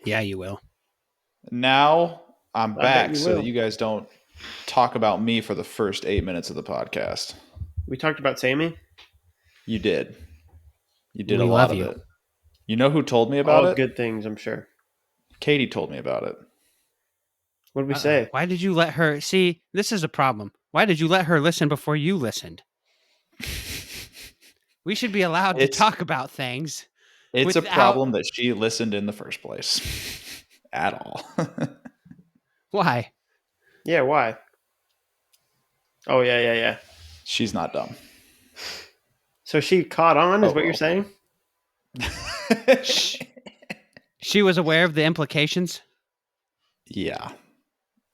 Yeah, you will. Now I'm I bet back you so that will. you guys don't talk about me for the first 8 minutes of the podcast. We talked about Sammy. You did. You did a We lot love of you. it. You know who told me about All it? good things, I'm sure. Katie told me about it. What did we say? Why did you let her see? This is a problem. Why did you let her listen before you listened? We should be allowed to It's talk about things. it's a without- problem that she listened in the first place. At all. Why? Yeah, why? Oh, yeah. She's not dumb. So she caught on, is Oh, what you're well. saying? She was aware of the implications. Yeah.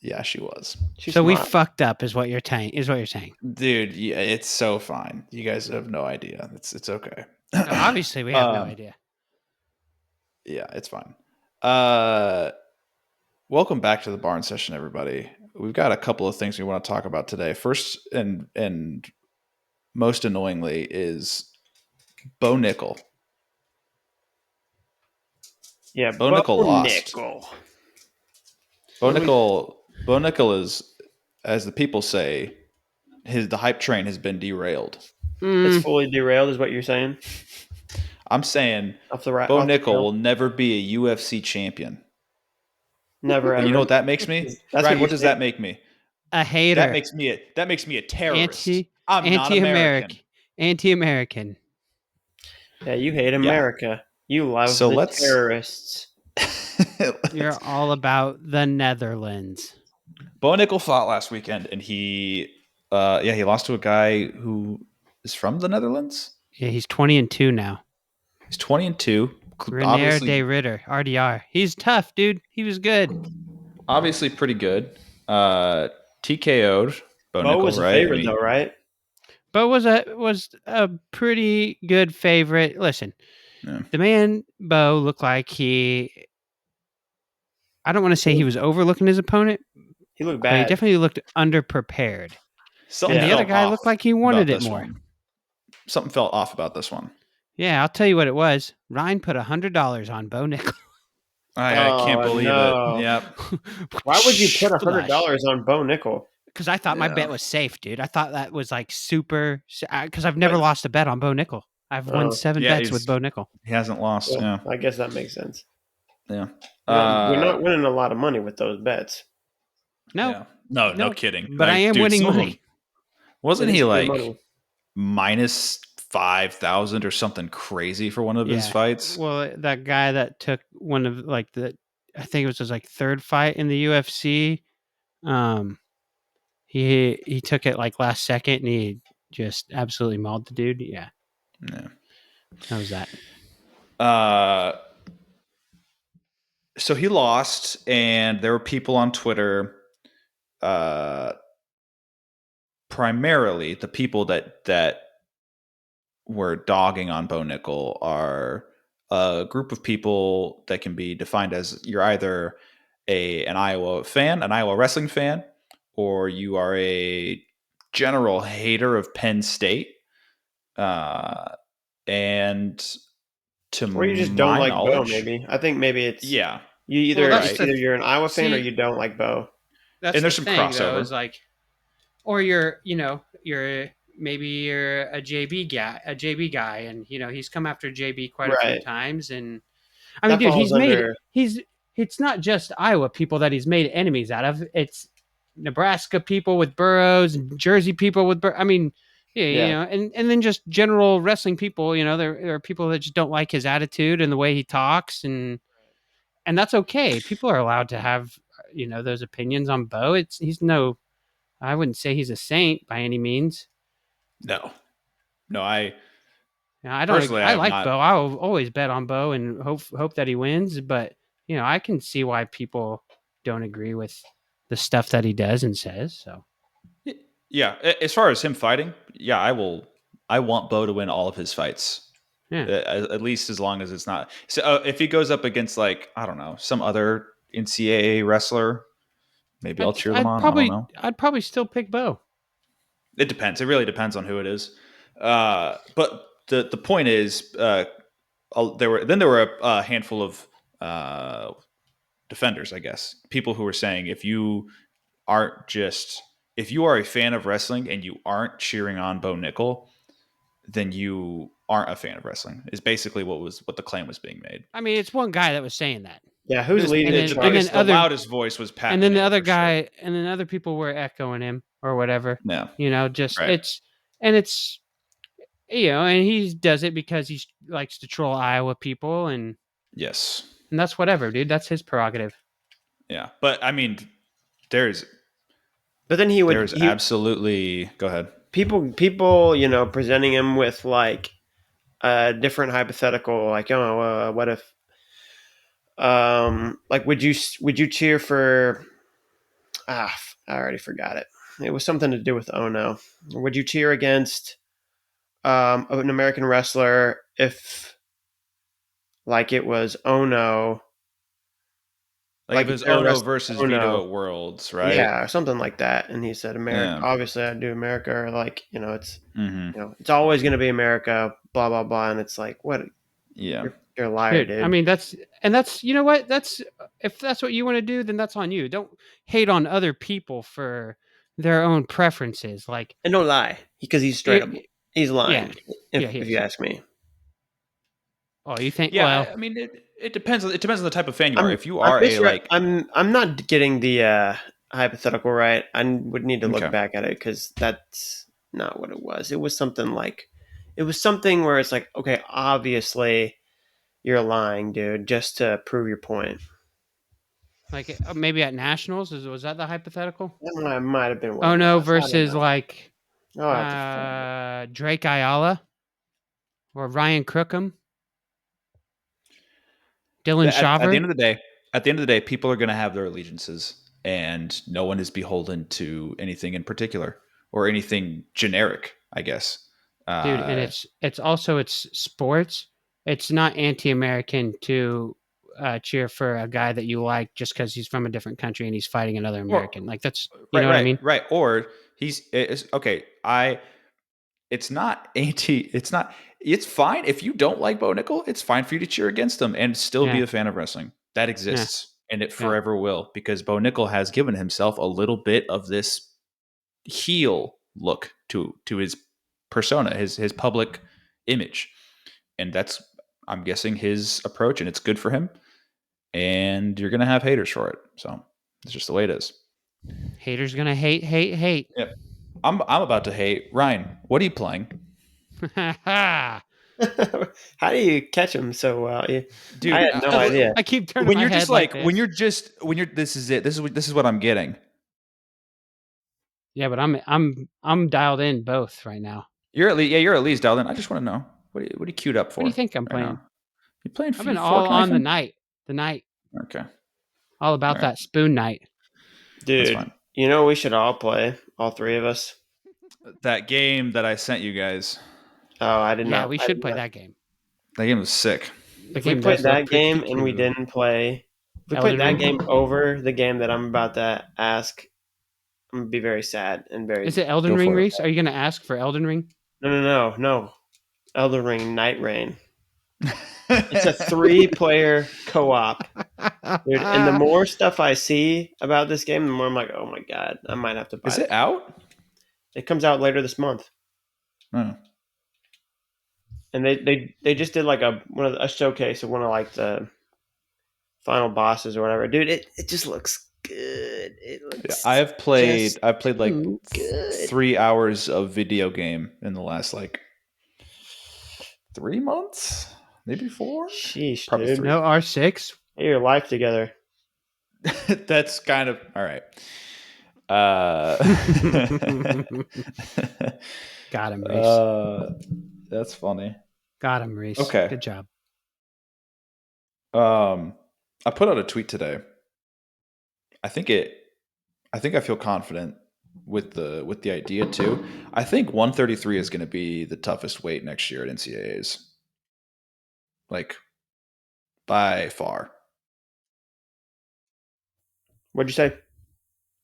Yeah, she was. She's So we smart. fucked up, is what you're saying. Dude, yeah, it's so fine. You guys have no idea. It's okay. Obviously, we have no idea. Yeah, it's fine. Welcome back to the barn session, everybody. We've got a couple of things we want to talk about today. First and most annoyingly is Bo Nickal. Yeah, Bo Nickal lost. Nickal. Bo Nickal is, as the people say, the hype train has been derailed. It's fully derailed, is what you're saying? I'm saying Off the right. Bo off the Nickal trail? will never be a UFC champion. Never ever. You know what that makes me? That's Ryan, what what does that make me? A hater. That makes me a terrorist. I'm not anti-American. American. Anti-American. Yeah, you hate America. You love So the let's- terrorists. You're all about the Netherlands. Bo Nickal fought last weekend, and he lost to a guy who is from the Netherlands. Yeah, he's 20-2 now. He's 20-2. Renair de Ritter, RDR. He's tough, dude. He was good. Obviously pretty good. TKO'd Bo Bo Nickal, was a right? favorite, though, right? But was a pretty good favorite. Listen, Yeah. the man Bo looked like I don't want to say he was overlooking his opponent. He looked But he bad. definitely looked underprepared. Something And the other felt guy off looked like he wanted about it this more. one. Something felt off about this one. Yeah, I'll tell you what it was. Ryan put $100 on Bo Nickal. I can't believe no. it. Yep. Why would you put $100 on Bo Nickal? Because I thought my Yeah. bet was safe, dude. I thought that was like super. Because I've never lost a bet on Bo Nickal. I've won 7 bets with Bo Nickal. He hasn't lost. Well, Yeah. I guess that makes sense. Yeah. You're not winning a lot of money with those bets. No. Yeah. No kidding. But I am winning money. Wasn't It is he good like money. minus 5,000 or something crazy for one of his fights? Well, that guy that took one of I think it was his like third fight in the UFC. He took it like last second and he just absolutely mauled the dude. Yeah. How was that? So he lost, and there were people on Twitter, primarily the people that were dogging on Bo Nickal are a group of people that can be defined as you're either an Iowa fan, an Iowa wrestling fan, or you are a general hater of Penn State. And to or you just don't like knowledge, Bo, maybe. I think maybe it's you either either you're an Iowa fan or you don't like Bo. That's and there's the some thing, crossover. though, is like, or you're maybe you're a JB guy, and he's come after JB quite a few times, and I mean, dude, it's not just Iowa people that he's made enemies out of. It's Nebraska people with Burrows and Jersey people with I mean, and then just general wrestling people. There are people that just don't like his attitude and the way he talks, and that's okay. People are allowed to have those opinions on Bo. I wouldn't say he's a saint by any means. No, I don't. Personally, I like Bo. I'll always bet on Bo and hope that he wins. But I can see why people don't agree with the stuff that he does and says. So yeah, as far as him fighting, yeah, I want Bo to win all of his fights. Yeah, at least as long as it's not. So if he goes up against I don't know, some other NCAA wrestler, maybe I'll cheer them on. I don't know. I'd probably still pick Bo. It depends. It really depends on who it is. But the point is, there were a handful of defenders, I guess. People who are saying if you are a fan of wrestling and you aren't cheering on Bo Nickel, then you aren't a fan of wrestling. Is basically what the claim was being made. I mean, it's one guy that was saying that. Yeah, who's leading the loudest voice was Pat. And then Minnick, the other sure. guy, and then other people were echoing him or whatever. Yeah, just right. it's and he does it because he likes to troll Iowa people, and yes, and that's whatever, dude. That's his prerogative. Yeah, but I mean, there's. But then there's absolutely. Go ahead. People, presenting him with like a different hypothetical, like, what if, like, would you cheer for? I already forgot it. It was something to do with Ono. Would you cheer against an American wrestler if, like, it was Ono? Like it was Ono versus Vito at Worlds, right? Yeah, or something like that. And he said, "America, obviously, I do America." Or like, it's it's always going to be America. Blah blah blah. And it's like, what? Yeah, you're a liar, dude. I mean, that's you know what? If that's what you want to do, then that's on you. Don't hate on other people for their own preferences. Like, and don't lie, because he's straight up. He's lying. If you ask me. Oh, you think? Yeah, well, I mean, it depends. It depends on the type of fan you are. If you are I'm not getting the hypothetical right. I would need to look back at it, because that's not what it was. It was something where it's like, okay, obviously you're lying, dude, just to prove your point. Like maybe at Nationals, was that the hypothetical? That might have been. Oh no, versus like Drake Ayala or Ryan Crookham. Dylan Shaver. At the end of the day, people are going to have their allegiances, and no one is beholden to anything in particular or anything generic, I guess. Dude, and it's also sports. It's not anti-American to cheer for a guy that you like just because he's from a different country and he's fighting another American. Like that's you know what I mean, right? Or it's okay. It's not anti. It's fine if you don't like Bo Nickel. It's fine for you to cheer against him and still be a fan of wrestling. That exists, and it forever will, because Bo Nickel has given himself a little bit of this heel look to his persona, his public image, and that's, I'm guessing, his approach, and it's good for him. And you're gonna have haters for it, so it's just the way it is. Haters gonna hate. Yep. I'm about to hate. Ryan, what are you playing? How do you catch him so well? Dude, I had no idea. I keep turning when my you're head just like this is it. This is what I'm getting. Yeah, but I'm dialed in both right now. You're at least dialed in. I just want to know, what are you queued up for? What do you think I'm playing? You playing? I've been all on the night. Okay. All about that spoon night, dude. We should all play, all three of us. That game that I sent you guys. Oh, I did not. Yeah, we should play that game. That game was sick. If we played that game and we didn't play, if we played that game over the game that I'm about to ask, I'm gonna be very sad and very. Is it Elden Ring, Reese? Are you gonna ask for Elden Ring? No. Elden Ring Night Rain. It's a 3-player co-op, dude. And the more stuff I see about this game, the more I'm like, oh my god, I might have to buy it. Is it out? It comes out later this month. Oh. And they just did like a showcase of one of like the final bosses or whatever. Dude, it just looks good. It looks. I've played like 3 hours of video game in the last like 3 months, maybe 4. Sheesh, probably dude. 3. No, R6. Get your life together. That's kind of all right. Got him, Reese. That's funny. Got him, Reese. Okay, good job. I put out a tweet today. I think I feel confident with the idea too. I think 133 is going to be the toughest weight next year at NCAAs. Like, by far. What'd you say?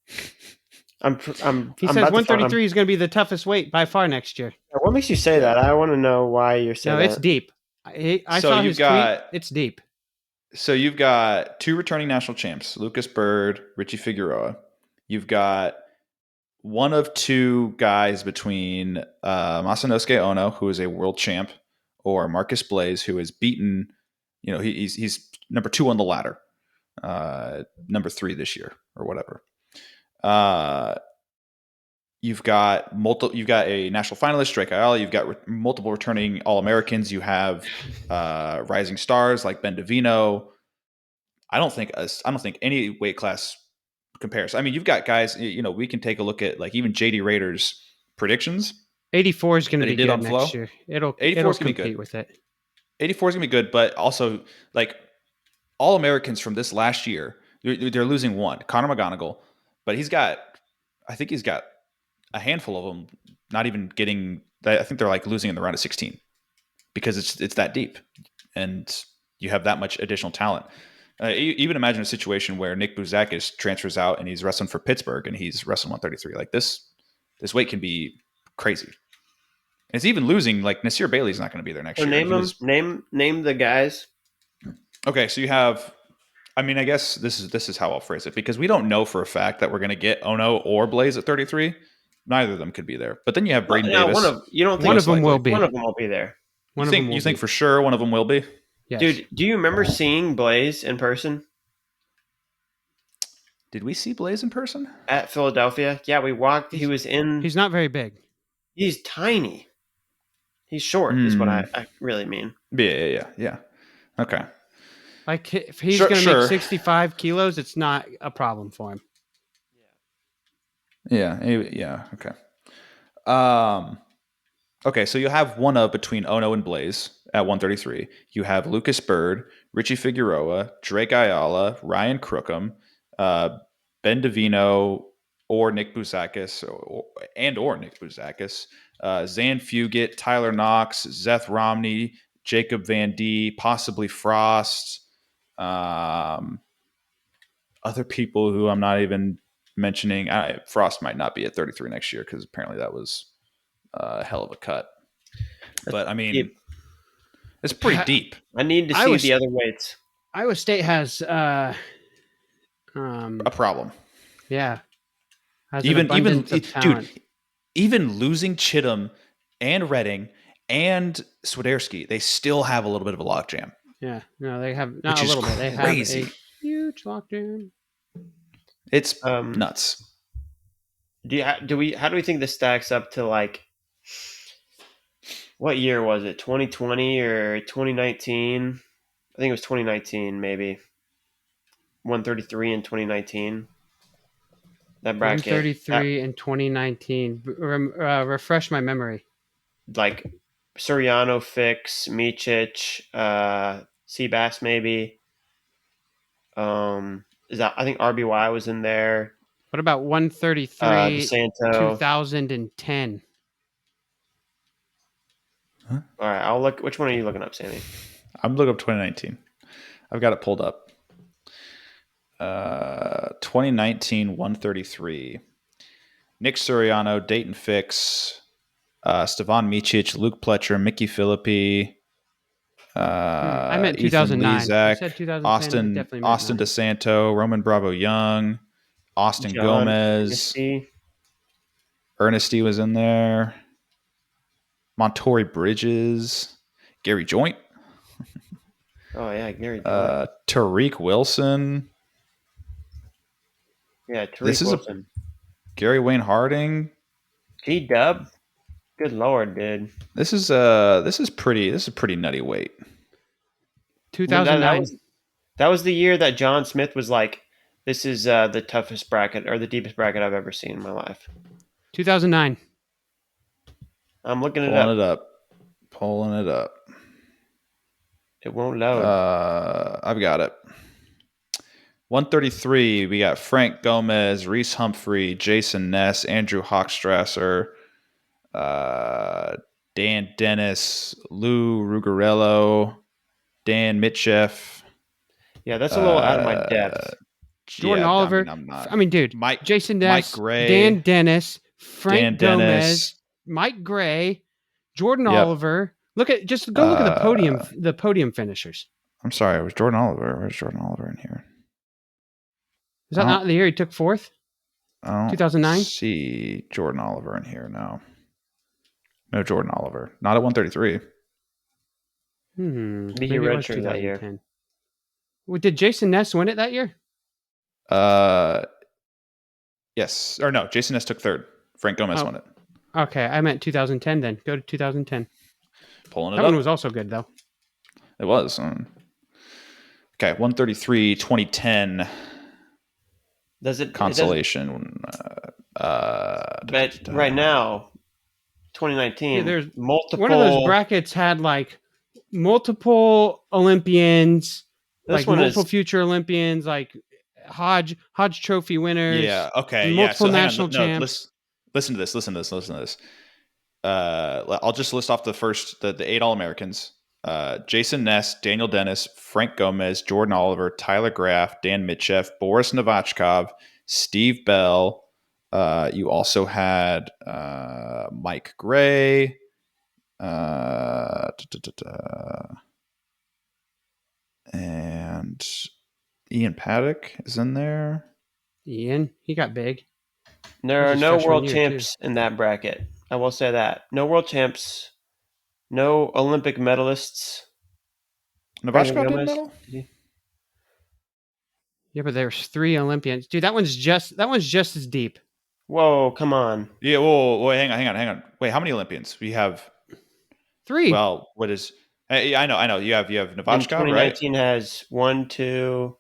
He says 133 is going to be the toughest weight by far next year. What makes you say that? I want to know why you're saying that. No, it's deep. I saw his tweet. It's deep. So you've got 2 returning national champs, Lucas Bird, Richie Figueroa. You've got one of 2 guys between Masanosuke Ono, who is a world champ, or Marcus Blaze, who has beaten, he's number 2 on the ladder, number 3 this year or whatever. You've got a national finalist, Drake Ayala. You've got multiple returning All-Americans. You have rising stars like Ben DeVino. I don't think any weight class compares. I mean, you've got guys. We can take a look at like even JD Rader's predictions. 84 is going to be good next Flow. year. It'll 84 is going to be compete good with it. 84 is going to be good, but also like All Americans from this last year, they're losing one, Connor McGonigal, but I think he's got a handful of them not even getting. I think they're like losing in the round of 16 because it's that deep, and you have that much additional talent. Even imagine a situation where Nick Bouzakis transfers out and he's wrestling for Pittsburgh and he's wrestling 133. Like this weight can be crazy. And it's even losing like Nasir Bailey's not going to be there next year. Name them. Name the guys. Okay, so you have. I mean, I guess this is how I'll phrase it because we don't know for a fact that we're going to get Ono or Blaze at 33. Neither of them could be there. But then you have Braden Davis. One of them will be. One of them will be there. You think for sure one of them will be? Yes. Dude, do you remember seeing Blaze in person? Did we see Blaze in person? At Philadelphia? Yeah, we walked. He was in... He's not very big. He's tiny. He's short is what I really mean. Yeah. Okay. Like, if he's going to make 65 kilos, it's not a problem for him. Yeah. Okay. Okay, so you have one up between Ono and Blaze at 133. You have Lucas Bird, Richie Figueroa, Drake Ayala, Ryan Crookham, Ben DeVino, or Nick Bouzakis, or Nick Bouzakis, Zan Fugit, Tyler Knox, Zeth Romney, Jacob Van D, possibly Frost, other people who I'm not even mentioning. Frost might not be at 33 next year because apparently that was a hell of a cut. But I mean, it's pretty deep. I need to see the other weights. Iowa State has a problem. Yeah. Even dude, even losing Chittum and Redding and Swiderski, they still have a little bit of a logjam. Yeah, no, they have not a little bit. They have a huge logjam. It's nuts. How do we think this stacks up to like what year was it? 2020 or 2019? I think it was 2019, maybe. 133 in 2019. That bracket. 133 in 2019. Refresh my memory. Like Soriano, Fix, Micic, Seabass, maybe. I think RBY was in there. What about 133 DeSanto. 2010? Huh? All right, I'll look. Which one are you looking up, Sammy? I'm looking up 2019. I've got it pulled up. 2019 133. Nick Suriano, Dayton Fix, Stevan Micic, Luke Pletcher, Mickey Philippi. I meant 2009. Ethan I said 2010. Austin DeSanto, Roman Bravo Young, Austin John Gomez. Ernesty was in there. Montori Bridges, Gary Joint. Oh yeah, Gary Joint. Tariq Wilson. Yeah, Tariq Wilson. Gary Wayne Harding. G-Dub. Good Lord, dude. This is a pretty nutty weight. 2009. That was the year that John Smith was like, this is the toughest bracket or the deepest bracket I've ever seen in my life. 2009. I'm looking it up. Pulling it up. It won't load. I've got it. 133, we got Frank Gomez, Reese Humphrey, Jason Ness, Andrew Hochstrasser, Dan Dennis, Lou Rugarello, Dan Mitchell. Yeah, that's a little out of my depth. Jordan Oliver. I mean, dude. Jason Ness, Mike Gray, Dan Dennis, Frank Gomez, Mike Gray, Jordan Oliver. Look at the podium finishers. I'm sorry, it was Jordan Oliver. Where's Jordan Oliver in here? Is that not the year he took fourth? I don't 2009? see Jordan Oliver in here, no. No Jordan Oliver. Not at 133. Maybe he Maybe it was redshirted that 2010. year. Well, did Jason Ness win it that year? Yes. Or no, Jason Ness took third. Frank Gomez won it. Okay, I meant 2010 then. Go to 2010. Pulling it that up. That one was also good, though. It was. Okay, 133, 2010. Does it consolation? But right now, 2019. Yeah, there's multiple. One of those brackets had like multiple Olympians, This like one multiple is future Olympians, like Hodge Trophy winners. Yeah. Okay. Multiple So national hang on. champs. Listen to this. Listen to this. I'll just list off the 8 All-Americans. Jason Ness, Daniel Dennis, Frank Gomez, Jordan Oliver, Tyler Graff, Dan Mitcheff, Boris Novachkov, Steve Bell. You also had Mike Gray. And Ian Paddock is in there. Ian, he got big. There are no world champs in that bracket. I will say that. No world champs. No Olympic medalists. Novachkov did medal? Yeah, but there's 3 Olympians. Dude, that one's just as deep. Whoa, come on. Yeah, whoa, hang on. Wait, how many Olympians? We have 3. Well, what is I know. You have Novachkov, 2019 has 1, 2,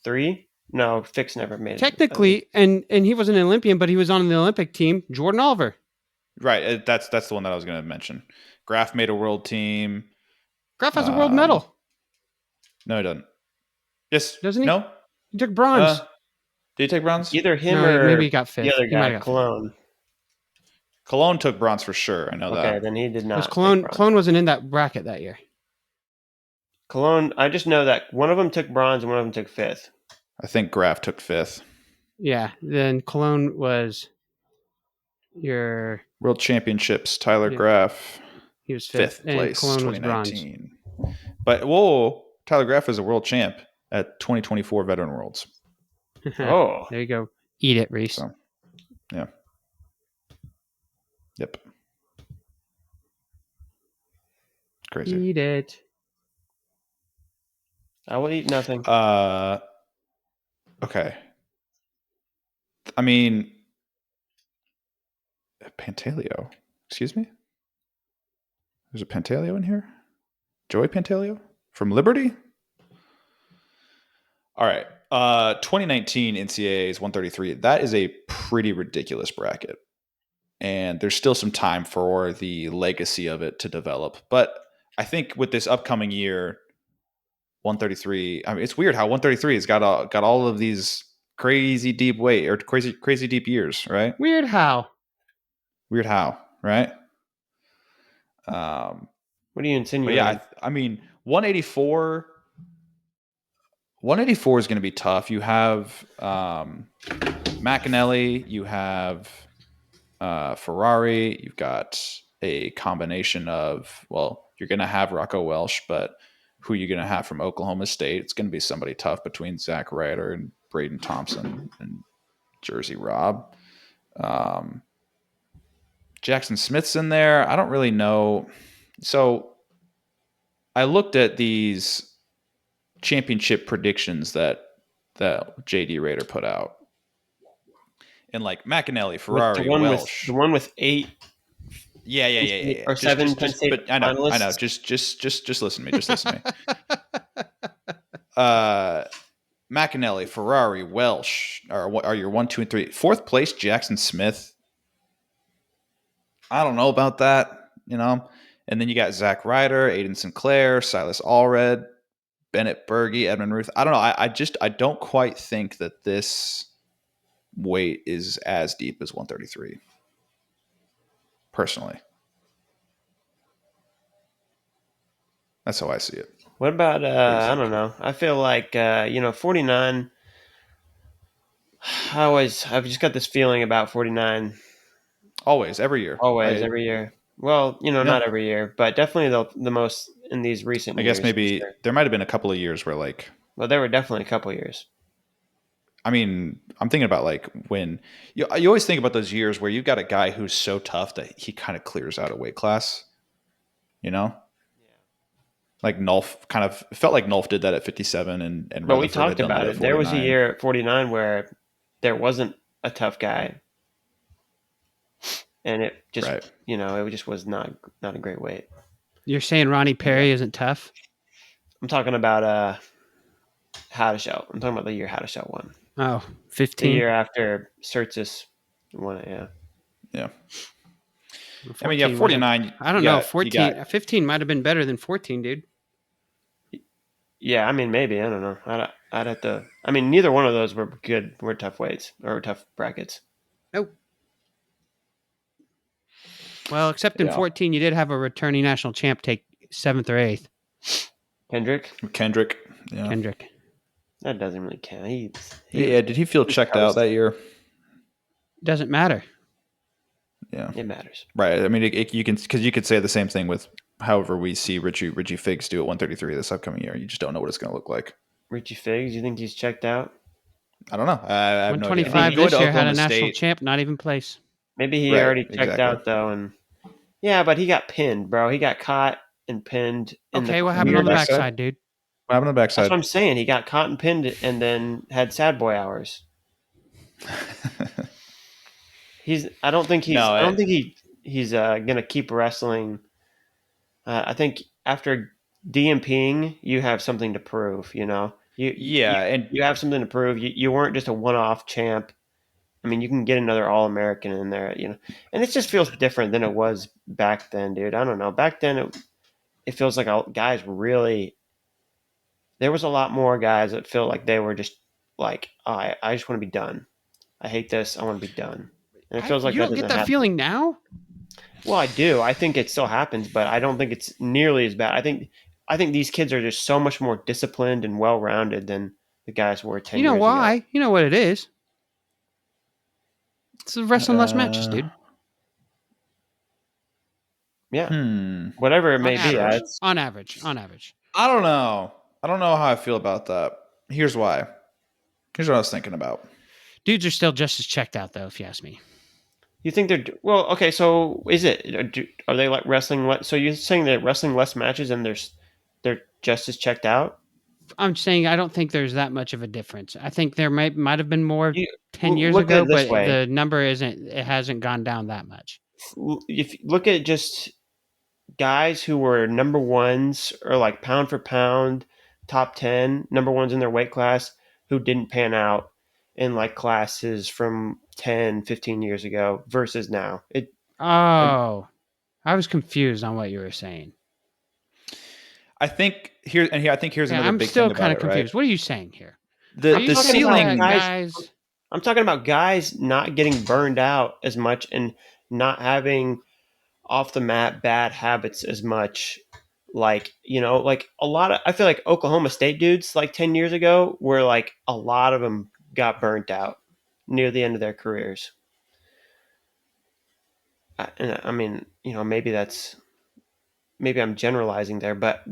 3. No, Fix never made it. Technically, and he was an Olympian, but he was on the Olympic team. Jordan Oliver. Right. That's the one that I was going to mention. Graff made a world team. Graff has a world medal. No, he doesn't. Yes. Doesn't he? No. He took bronze. Did he take bronze? Either him or maybe he got 5th. The other guy, Cologne. Cologne took bronze for sure. I know that. Okay, then he did not. Cologne wasn't in that bracket that year. Cologne, I just know that one of them took bronze and one of them took 5th. I think Graff took 5th. Yeah, then Cologne was your World Championships. Tyler Graff. He was 5th place, Cologne 2019. Was bronze. But Tyler Graff is a world champ at 2024 Veteran Worlds. Oh, there you go. Eat it, Reese. So, yeah. Yep. Crazy. Eat it. I will eat nothing. Okay. I mean, Pantaleo. Excuse me? There's a Pantaleo in here? Joey Pantaleo? From Liberty? All right. 2019 NCAA's 133. That is a pretty ridiculous bracket. And there's still some time for the legacy of it to develop. But I think with this upcoming year, 133. I mean, it's weird how 133 has got all of these crazy deep crazy deep years, right? Weird how, right? What are you insinuating? Yeah, I mean, 184. 184 is going to be tough. You have McAnally, you have Ferrari, you've got a combination of, you're going to have Rocco Welsh, but who are you going to have from Oklahoma State? It's going to be somebody tough between Zach Ryder and Braden Thompson and Jersey Rob. Jackson Smith's in there. I don't really know. So I looked at these championship predictions that JD Raider put out. And like McAnally, Ferrari, Welsh. The one with 8. Yeah. Or 7 Penn State but I know. Just listen to me. Just listen to me. McAnally, Ferrari, Welsh are your 1, 2, and 3. 4th place, Jackson Smith. I don't know about that, And then you got Zach Ryder, Aiden Sinclair, Silas Allred, Bennett Berge, Edmund Ruth. I don't know. I don't quite think that this weight is as deep as 133. Personally. That's how I see it. What about I don't know. I feel like 49. I've just got this feeling about 49. Always, every year. Every year. Well, not every year, but definitely the most in these recent I years. guess maybe there might have been a couple of years where like. Well, there were definitely a couple of years. I mean, I'm thinking about like when you always think about those years where you've got a guy who's so tough that he kind of clears out a weight class, you know? Yeah. Like Nolf kind of felt like Nolf did that at 57 and But we Rutherford had talked done that about at it. There was a 49. year at 49 where there wasn't a tough guy, and it just Right. it just was not a great weight. You're saying Ronnie Perry isn't tough? I'm talking about How to Show. I'm talking about the year How to Show won. Oh, The 15. year after Surtis won it, yeah. Yeah. 14 I mean, yeah, 49. I don't know. 14, 15 might have been better than 14, dude. Yeah, I mean, maybe. I don't know. I'd have to. I mean, neither one of those were good. Were tough weights or tough brackets. Nope. Well, except in 14, you did have a returning national champ take 7th or 8th. Kendrick. Yeah. Kendrick. That doesn't really count. Did he feel checked out that year? Doesn't matter. Yeah, it matters. Right. I mean, you could say the same thing with however we see Richie Figs do at 133 this upcoming year. You just don't know what it's going to look like. Richie Figs, you think he's checked out? I don't know. I have no idea. 125 this year had a national champ, not even place. Maybe he already checked out though, and yeah, but he got pinned, bro. He got caught and pinned. Okay, what happened on the backside, dude? What happened on the backside? That's what I'm saying. He got caught and pinned, and then had sad boy hours. I don't think he's gonna keep wrestling. I think after DMPing, you have something to prove. You know, you have something to prove. You weren't just a one-off champ. I mean, you can get another All-American in there, and it just feels different than it was back then, dude. I don't know. Back then, it feels like guys really. There was a lot more guys that feel like they were just like, oh, I just want to be done. I hate this. I want to be done. And it feels like you don't get that feeling now. Well, I do. I think it still happens, but I don't think it's nearly as bad. I think these kids are just so much more disciplined and well-rounded than the guys were 10 years ago. You know why? You know what it is? It's wrestling less matches, dude. Yeah. Whatever it may be. On average. I don't know. I don't know how I feel about that. Here's why. Here's what I was thinking about. Dudes are still just as checked out, though, if you ask me. You think they're well? Okay, so is it? Are they like wrestling? So you're saying they're wrestling less matches and they're just as checked out? I'm saying I don't think there's that much of a difference. I think there might have been more 10 years ago, but the number hasn't gone down that much. If you look at just guys who were number ones or like pound for pound, top 10 number ones in their weight class who didn't pan out in like classes from 10, 15 years ago versus now. I was confused on what you were saying. I think here's another big thing about it. I'm still kind of confused. Right? What are you saying here? The ceiling guys. I'm talking about guys not getting burned out as much and not having off the mat bad habits as much. Like, like a lot of, I feel like Oklahoma State dudes like 10 years ago were like a lot of them got burnt out near the end of their careers. I mean, maybe I'm generalizing there, but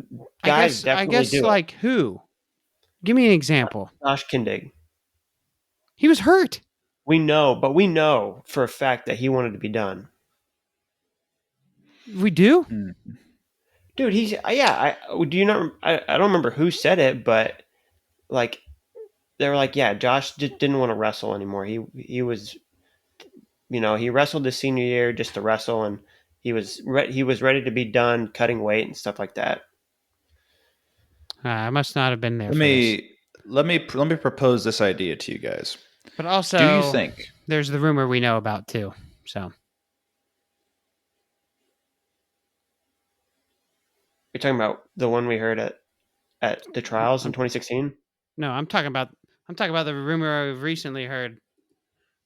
guys definitely do. I guess like who? Give me an example. Josh Kindig. He was hurt. We know for a fact that he wanted to be done. We do? Dude, do you not? I don't remember who said it, but like they were like, yeah, Josh just didn't want to wrestle anymore. He was, he wrestled his senior year just to wrestle, and he was ready to be done cutting weight and stuff like that. I must not have been there. Let me propose this idea to you guys. But also, do you think there's the rumor we know about too? So you're talking about the one we heard at the trials in 2016? No, I'm talking about the rumor I've recently heard.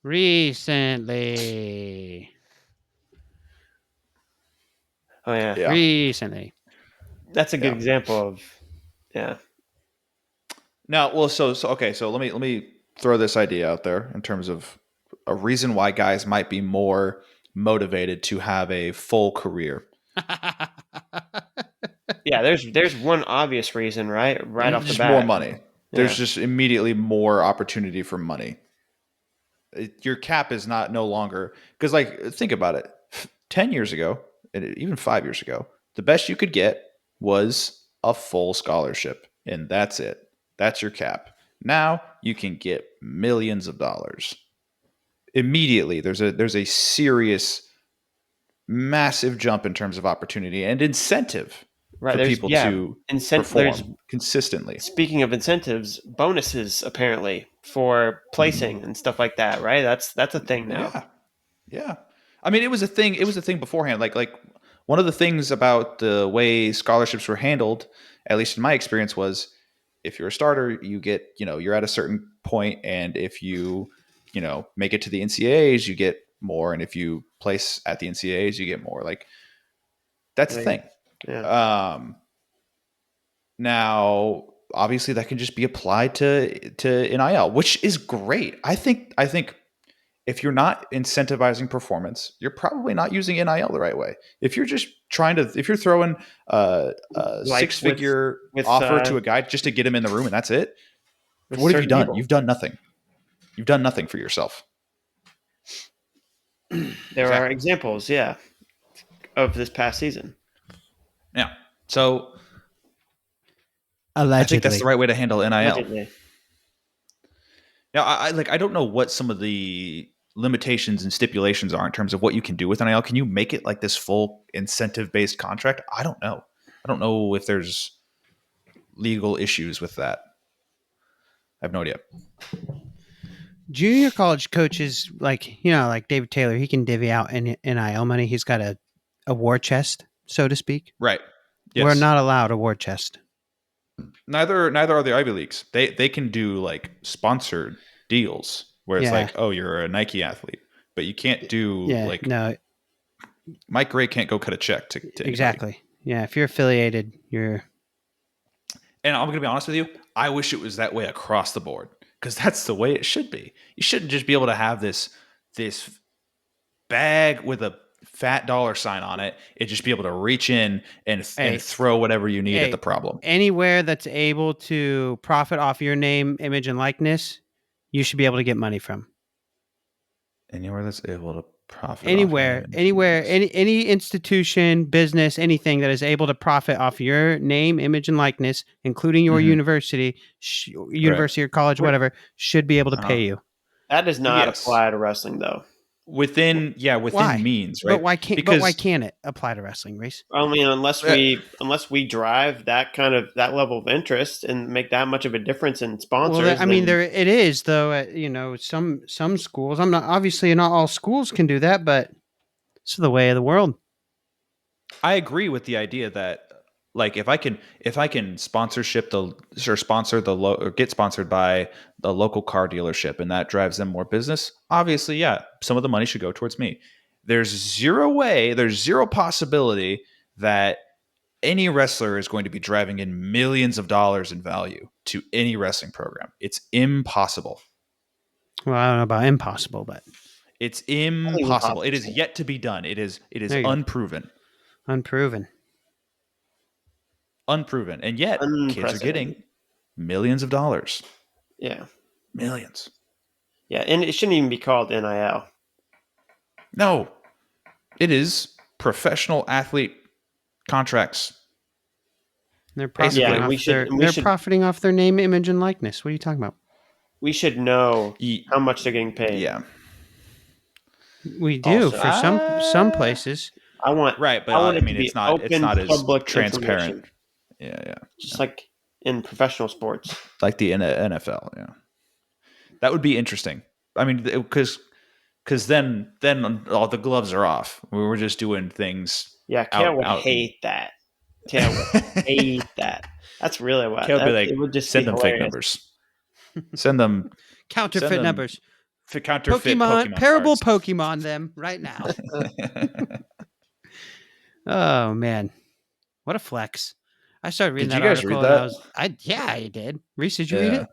Recently. Oh yeah. Recently. That's a good example of Now, well, so okay, so let me throw this idea out there in terms of a reason why guys might be more motivated to have a full career. Yeah, there's one obvious reason, right? Right off the Just more bat. money. There's Yeah. just immediately more opportunity for money. Your cap is not no longer because, like, think about it. 10 years ago, and even 5 years ago, the best you could get was a full scholarship, and that's it. That's your cap. Now you can get millions of dollars immediately. There's a serious, massive jump in terms of opportunity and incentive Right. for people to There's perform consistently. speaking of incentives, bonuses apparently for placing and stuff like that, right? That's a thing now. Yeah, yeah. I mean, it was a thing. It was a thing beforehand. Like one of the things about the way scholarships were handled, at least in my experience, was if you're a starter, you get, you're at a certain point, and if you make it to the NCAAs, you get more, and if you place at the NCAAs, you get more. Like that's the thing. Yeah. Now, obviously, that can just be applied to NIL, which is great. I think if you're not incentivizing performance, you're probably not using NIL the right way. If you're just if you're throwing a Like six-figure with offer to a guy just to get him in the room and that's it, what have you certain done? people. You've done nothing. You've done nothing for yourself. There are examples, yeah, of this past season. Yeah. So allegedly, I think that's the right way to handle NIL. Allegedly. Now, I don't know what some of the limitations and stipulations are in terms of what you can do with NIL. Can you make it like this full incentive-based contract? I don't know. I don't know if there's legal issues with that. I have no idea. Junior college coaches, like David Taylor, he can divvy out NIL money. He's got a war chest, so to speak. Right. Yes. We're not allowed a war chest. Neither are the Ivy Leagues. They can do like sponsored deals where it's like, oh, you're a Nike athlete, but you can't do no. Mike Gray can't go cut a check to exactly. Anybody. Yeah, if you're affiliated, you're. And I'm going to be honest with you. I wish it was that way across the board because that's the way it should be. You shouldn't just be able to have this bag with a fat dollar sign on it. It just be able to reach in and throw whatever you need at the problem. Anywhere that's able to profit off your name, image, and likeness, you should be able to get money from. Anywhere that's able to profit anywhere, any institution, business, anything that is able to profit off your name, image, and likeness, including your university or college, whatever, should be able to pay you. That does not apply to wrestling, though. Within means, right? But why can't it apply to wrestling, Reese? I mean, unless we drive that level of interest and make that much of a difference in sponsors. Well, I mean, it is though. Some schools. I'm not obviously not all schools can do that, but it's the way of the world. I agree with the idea that, like, if I can sponsor or get sponsored by the local car dealership and that drives them more business, obviously, yeah, some of the money should go towards me. There's zero possibility that any wrestler is going to be driving in millions of dollars in value to any wrestling program. It's impossible. Well, I don't know about impossible, but it's impossible. It is yet to be done. It is unproven. Unproven. And yet kids are getting millions of dollars. Yeah. Millions. Yeah, and it shouldn't even be called NIL. No. It is professional athlete contracts. They're profiting off their name, image, and likeness. What are you talking about? We should know how much they're getting paid. Yeah. We do also, for some places. But I mean, it's not as transparent. Yeah. Just like in professional sports, like the NFL. Yeah, that would be interesting. I mean, because then all the gloves are off. We were just doing things. Yeah, Kale would hate that. Kale would hate that. That's really what. Kale would be like, it would just send them fake numbers. Send them counterfeit numbers. Counterfeit Pokemon parable cards. Pokemon them right now. Oh man, what a flex! I started reading that article. Did you guys read that? I did. Reese, did you read it?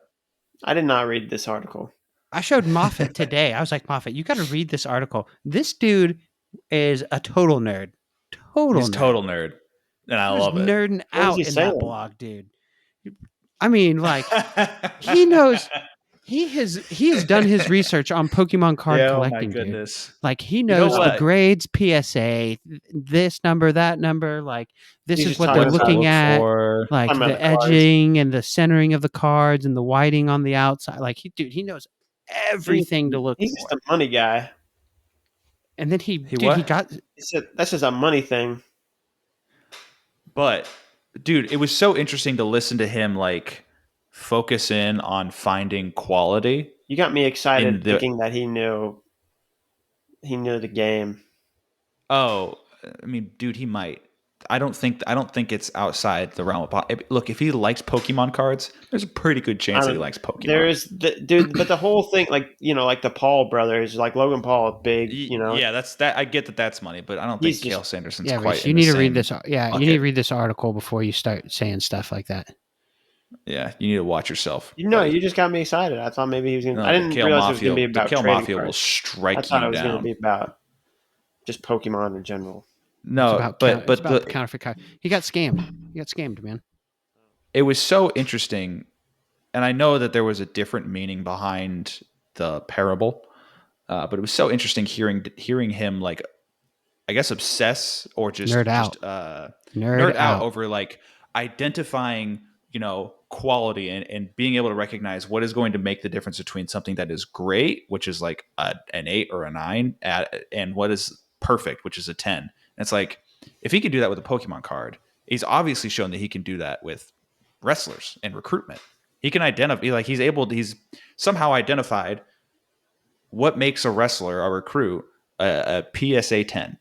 I did not read this article. I showed Moffat today. I was like, Moffat, you got to read this article. This dude is a total nerd. Total nerd. And I He was love it. nerding What was he out in that saying? blog, dude. I mean, like he knows he has done his research on Pokemon card Yeah, oh my collecting, dude. goodness. Like he You know knows the what? grades, PSA, this number, that number. Like this He's is just what they're talking What to about looking look at. for. Like talking about the the cards. edging and the centering of the cards and the whiting on the outside. Like he knows everything to look He's just for. a money guy. And then He he what? got He said that's just a money thing. But dude, it was so interesting to listen to him like focus in on finding quality You got me in excited the thinking that he knew the game. oh, I mean, dude, he might. I don't think it's outside the realm of look, if he likes Pokemon cards, there's a pretty good I chance that he don't. likes Pokemon. There's the dude, but the whole thing, like like the Paul brothers, like Logan Paul, big. Yeah, that's that. I get that that's money, but I don't think He's Kale just Sanderson's yeah, quite Reese, in you the need to read same this. Yeah, you need to bucket. read this article before you start saying stuff like that. Yeah, you need to watch yourself, you know, buddy. you just got me excited. I thought maybe he was gonna. I No, didn't realize it was gonna be The about Kale trading Mafia will cards. I strike thought you it was gonna down. be about just Pokemon in general. No, It's but about counterfeit card. He got scammed. He got scammed, man. it was so interesting, and I know that there was a different meaning behind the parable, but it was so interesting hearing him like I guess obsess or Nerd out. Nerd nerd out out. over like identifying quality and being able to recognize what is going to make the difference between something that is great, which is like an 8 or a 9, and what is perfect, which is a 10. And it's like if he could do that with a Pokemon card, he's obviously shown that he can do that with wrestlers and recruitment. He can identify like he's somehow identified what makes a wrestler, a recruit, a PSA 10.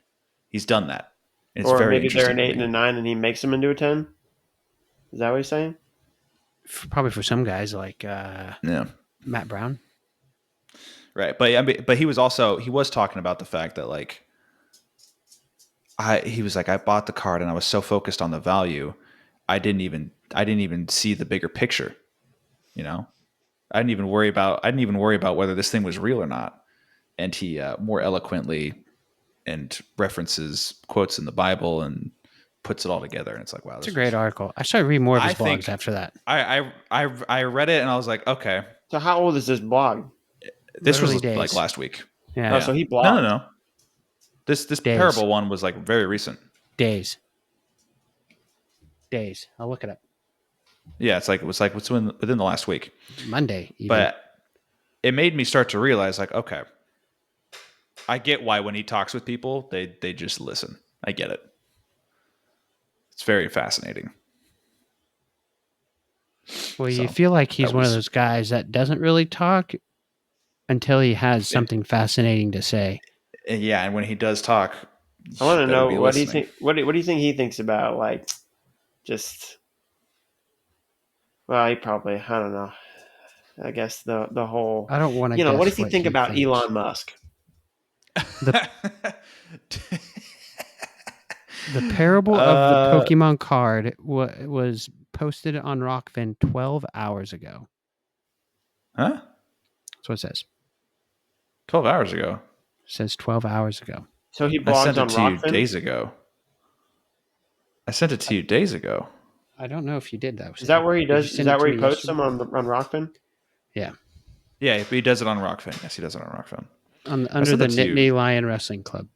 He's done that. And it's Or very maybe they're interesting an to 8 and me. a 9, and he makes them into a 10. Is that what he's saying? Probably for some guys like Yeah. Matt Brown. Right. But he was talking about the fact that like he was like I bought the card and I was so focused on the value, I didn't even see the bigger picture, you know? I didn't even worry about whether this thing was real or not. And he more eloquently and references quotes in the Bible and puts it all together. And it's like, wow, It's a great article. I started reading more of his blogs after that. I read it and I was like, okay, So how old is this blog? this Literally was like days. last week. Yeah. Oh, so he No, blogged. no. This Days. parable one was like very recent. Days. I'll look it up. Yeah, it was within the last week. Monday, even. But it made me start to realize like, okay, I get why when he talks with people, they just listen. I get it. It's very fascinating. Well, you feel like he's one of those guys that doesn't really talk until he has something fascinating to say. Yeah, and when he does talk, I want to know what do you listening. think? What do you think he thinks about like just? Well, he probably I don't know. I guess the whole. I don't want to. What does he think about thinks. Elon Musk? The parable of the Pokemon card was posted on Rockfin 12 hours ago. Huh? That's what it says. 12 hours ago. It says 12 hours ago. So he I blogs sent on it to you Rockfin. days ago. I sent it to you days ago. I don't know if you did that. Is that where he does? Is that where he posts yesterday? them on Rockfin? Yeah. Yeah, but he does it on Rockfin. Yes, he does it on Rockfin. Under the Nittany Lion Wrestling Club.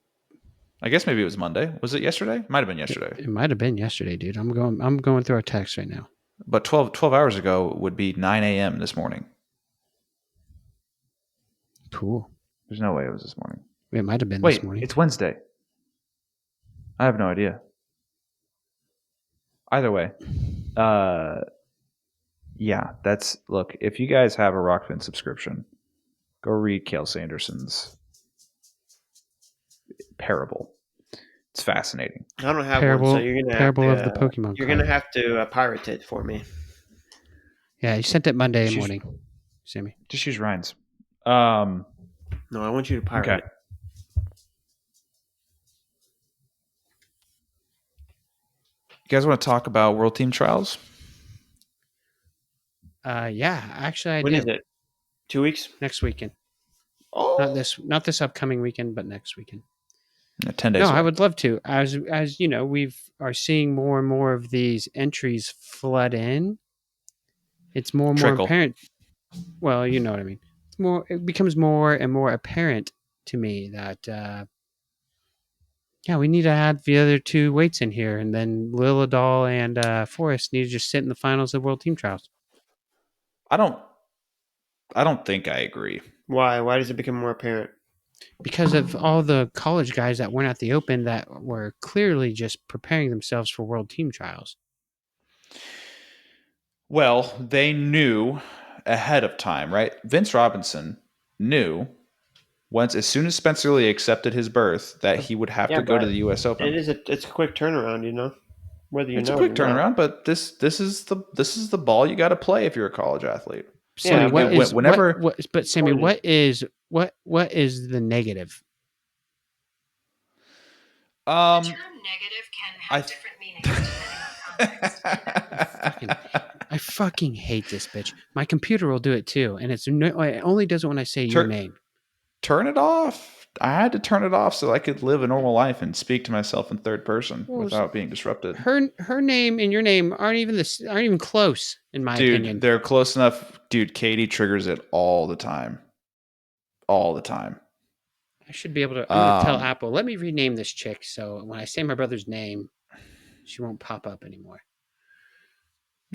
I guess maybe it was Monday. Was it yesterday? Might have been yesterday. It might have been yesterday, dude. I'm going through our text right now. But 12 hours ago would be 9 a.m. this morning. Cool. There's no way it was this morning. It might have been Wait, this morning. it's Wednesday. I have no idea. Either way. Yeah, look, if you guys have a Rockfin subscription, go read Kale Sanderson's parable. It's fascinating. I don't have parable, one, so you're gonna parable have to, of the Pokemon. You're gonna have to pirate it for me. Yeah, you sent it Monday morning, Sammy. Just use Ryan's. No, I want you to pirate it. You guys want to talk about World Team Trials? Yeah, actually, I When do. is it? 2 weeks? Next weekend. Oh, Not this upcoming weekend, but next weekend. 10 No, days I away. would love to. As you know, we are seeing more and more of these entries flood in. It's more and more Trickle. apparent. Well, you know what I mean. It becomes more and more apparent to me that yeah, we need to add the other two weights in here, and then Lilladal and Forrest need to just sit in the finals of World Team Trials. I don't. I don't think I agree. Why? Why does it become more apparent? Because of all the college guys that weren't at the Open that were clearly just preparing themselves for World Team Trials. Well, they knew ahead of time, right? Vince Robinson knew as soon as Spencer Lee accepted his berth that he would have Yeah, to go to but the U.S. Open. it's a quick turnaround, whether you It's a know it quick or not. turnaround, but this is the ball you got to play if you're a college athlete. Sammy, Yeah, what but is Whenever what? But Sammy, point is, what is the negative? The um term negative can I have different meanings depending on context. I fucking hate this bitch. My computer will do it too, and it only does it when I say your Tur- name. turn it off. I had to turn it off so I could live a normal life and speak to myself in third person Well, without being disrupted. her name and your name aren't even close, in my Dude, opinion. they're close enough. Dude, Katie triggers it all the time. All the time. I should be able to. I'm going to tell Um, Apple. Let me rename this chick so when I say my brother's name, she won't pop up anymore.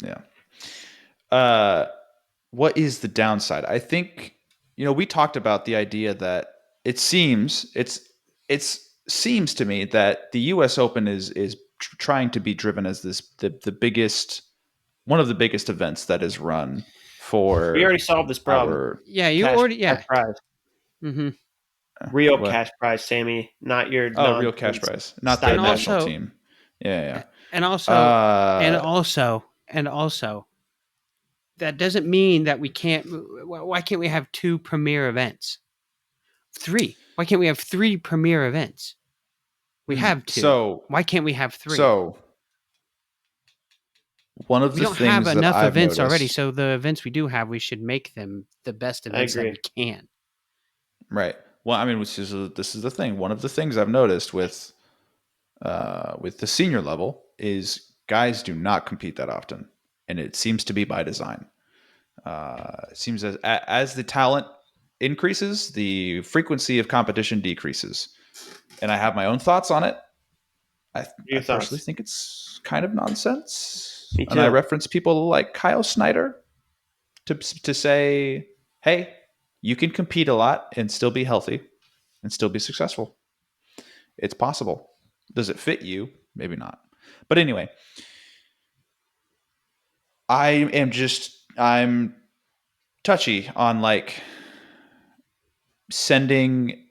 yeah. Uh, what is the downside? I think we talked about the idea that it seems to me that the U.S. Open is trying to be driven as the biggest one of the biggest events that is run we for already solved this problem. our Yeah, you Cash, already. cash Yeah. prize, Mm-hmm. real what? cash prize, Sammy, not your Oh, real cash nonsense prize, not the And stipend. national also, team. Yeah, and yeah. also, and also, that doesn't mean that we can't. Why can't we have two premier events? Three. Why can't we have three premier events? We have two. So Why can't we have three? so one of We the don't have things that enough I've events already, noticed. so the events we do have, we should make them the best I events that we agree. can. Right. Well, I mean, this is the thing. One of the things I've noticed with the senior level is guys do not compete that often, and it seems to be by design. It seems as the talent increases, the frequency of competition decreases, and I have my own thoughts on it. I Your personally thoughts? think it's kind of nonsense, Me and I too. reference people like Kyle Snyder to say, "Hey, you can compete a lot and still be healthy and still be successful. It's possible. Does it fit you? Maybe not. But anyway, I'm touchy on like sending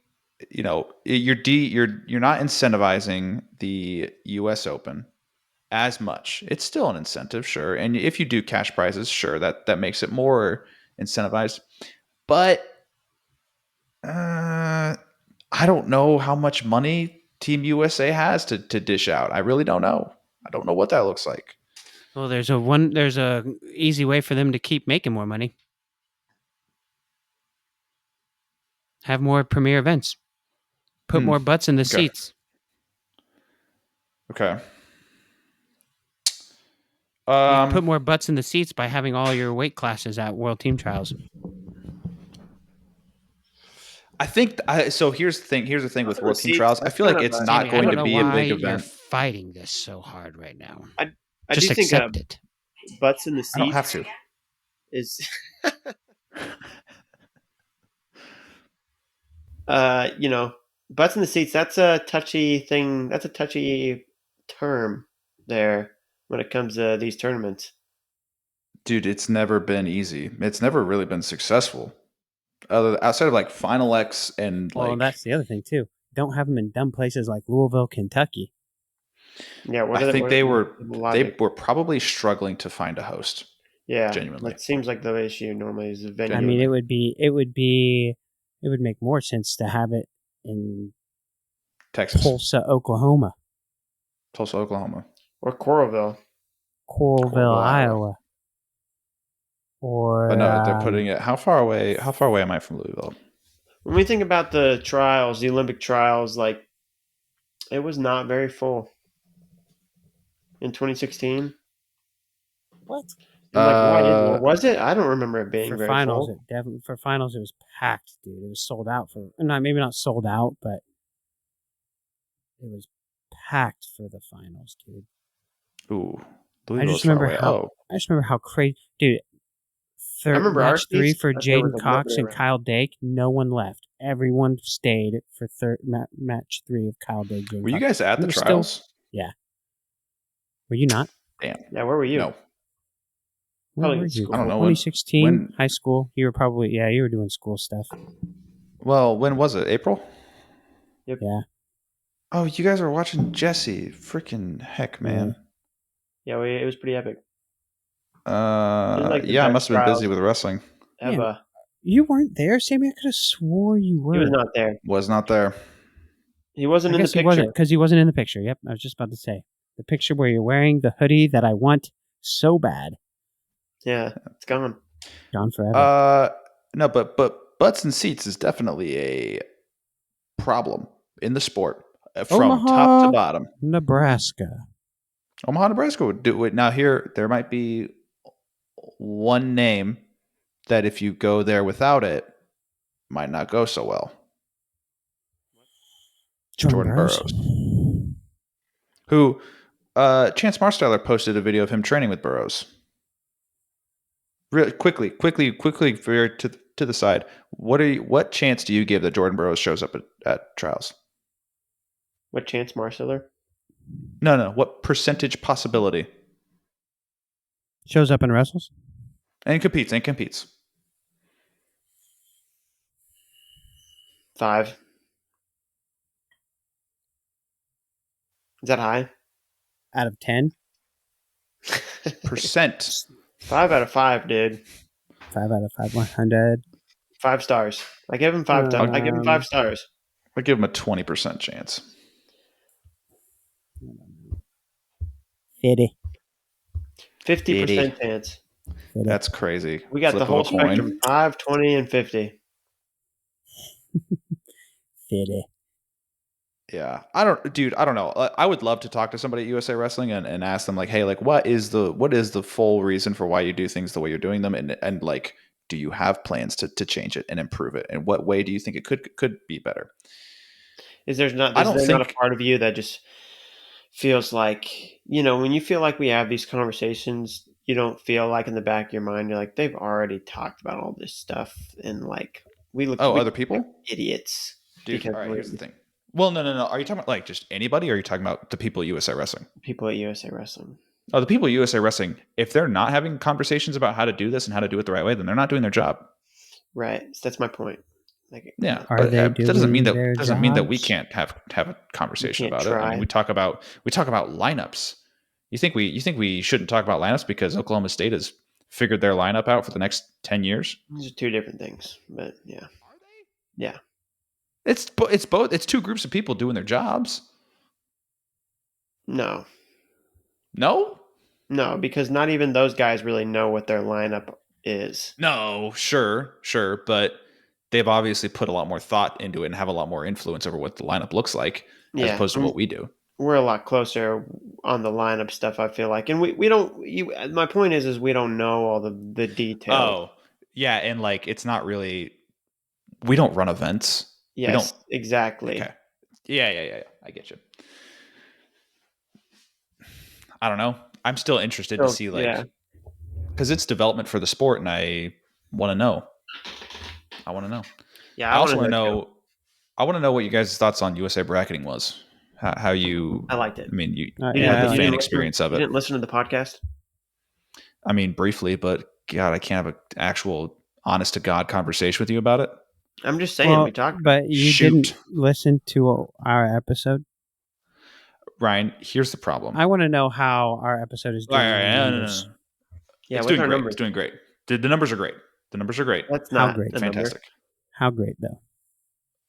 you're not incentivizing the US Open as much. It's still an incentive, sure. And if you do cash prizes, sure, that makes it more incentivized. But I don't know how much money Team USA has to dish out. I really don't know. I don't know what that looks like. Well, there's a easy way for them to keep making more money. Have more premier events. Put more butts in the Okay. seats. Okay. You put more butts in the seats by having all your weight classes at World Team Trials. I think so. Here's the thing. Here's the thing with World Team Seats. Trials. I That's feel kind like of it's a. not Sammy, I going don't to know be a why big you're event. fighting this so hard right now. I Just do think accept it. butts in the I don't have seats to. is butts in the seats. That's a touchy thing. That's a touchy term there when it comes to these tournaments. Dude, it's never been easy. It's never really been successful. Outside of like Final X and Well, like that's the other thing too. Don't have them in dumb places like Louisville, Kentucky. Yeah, I think what the they logic? were probably struggling to find a host. Yeah, Genuinely. that seems like the issue normally is the venue. I mean, Genuinely. it would make more sense to have it in Texas. Tulsa, Oklahoma, Tulsa, Oklahoma. Or Coralville. Coralville, Iowa. Iowa, But or no, they're putting it how far away am I from Louisville? When we think about the trials, the Olympic trials, like It was not very full in 2016. What? And like, why did or was it? I don't remember it being For very finals, full. for finals it was packed, dude. It was sold out for maybe not sold out, but it was packed for the finals, dude. Ooh, I Louisville just is far remember away. how crazy, dude. I remember our Match 3 seats. for There was Jaden like Cox nobody and around. Kyle Dake. No one left. Everyone stayed for match 3 of Kyle Dake. Jaden Were you Cox. guys at the trials? Yeah. Were you not? Damn. Yeah, where were you? No. Where Probably were in you? school. I don't know. 2016 high school. You were probably you were doing school stuff. Well, when was it? April? Yep. Yeah. Oh, you guys were watching Jesse. Freaking heck, man. Yeah, it was pretty epic. It was like the Yeah, I best must have been busy trials with wrestling. ever. Man, you weren't there, Sammy. I could have swore you were. He was not there. Was not there. He wasn't I in the guess he picture. wasn't because he wasn't in the picture. Yep, I was just about to say the picture where you're wearing the hoodie that I want so bad. Yeah, it's gone. Gone forever. No, but butts and seats is definitely a problem in the sport from Omaha, top to bottom. Nebraska. Omaha, Nebraska would do it. Now here, there might be one name that if you go there without it, might not go so well. Jordan Burroughs. Who Chance Marsteller posted a video of him training with Burroughs. Really quickly for to the side. What chance do you give that Jordan Burroughs shows up at trials? What chance, Marciller? No. What percentage possibility? Shows up and wrestles? And competes. 5. Is that high? Out of 10? Percent. 5 out of 5, dude. 5 out of 5, 100. 5 stars. I give him 5 stars. I give him 5 stars. I give him a 20% chance. 50. 50% chance. That's crazy. We got the whole spectrum. 5, 20, and 50. 50. Yeah. I don't know. I would love to talk to somebody at USA Wrestling and ask them like, hey, like what is the full reason for why you do things the way you're doing them? And like, do you have plans to change it and improve it? And what way do you think it could be better? Is there not a part of you that just feels like, when you feel like we have these conversations, you don't feel like in the back of your mind, you're like, they've already talked about all this stuff. And like, we other people? Like idiots. Dude, all right, here's the thing. Well, no. Are you talking about like just anybody, or are you talking about the people at USA Wrestling? People at USA Wrestling. Oh, the people at USA Wrestling, if they're not having conversations about how to do this and how to do it the right way, then they're not doing their job. Right. So that's my point. Like, yeah, but that doesn't mean that we can't have a conversation about it. I mean, we talk about lineups. You think we shouldn't talk about lineups because Oklahoma State has figured their lineup out for the next 10 years? These are two different things, but yeah. Are they? Yeah. It's both. It's two groups of people doing their jobs. No, because not even those guys really know what their lineup is. No, sure, but they've obviously put a lot more thought into it and have a lot more influence over what the lineup looks like as opposed to what we do. We're a lot closer on the lineup stuff, I feel like. And we don't my point is we don't know all the details. Oh, yeah, and like it's not really, we don't run events. Yes, we don't, exactly. Okay. Yeah. I get you. I don't know. I'm still interested to see because it's development for the sport, and I want to know. Yeah, I also want to know. I want to know what you guys' thoughts on USA bracketing was. How you? I liked it. I mean, you had the fan experience of it. You didn't listen to the podcast? I mean, briefly, but God, I can't have an actual, honest to God conversation with you about it. I'm just saying we talked. But you didn't listen to our episode. Ryan, here's the problem. I want to know how our episode is doing. No. Yeah, it's doing great. It's doing great. The numbers are great. That's not great. Fantastic. How great though?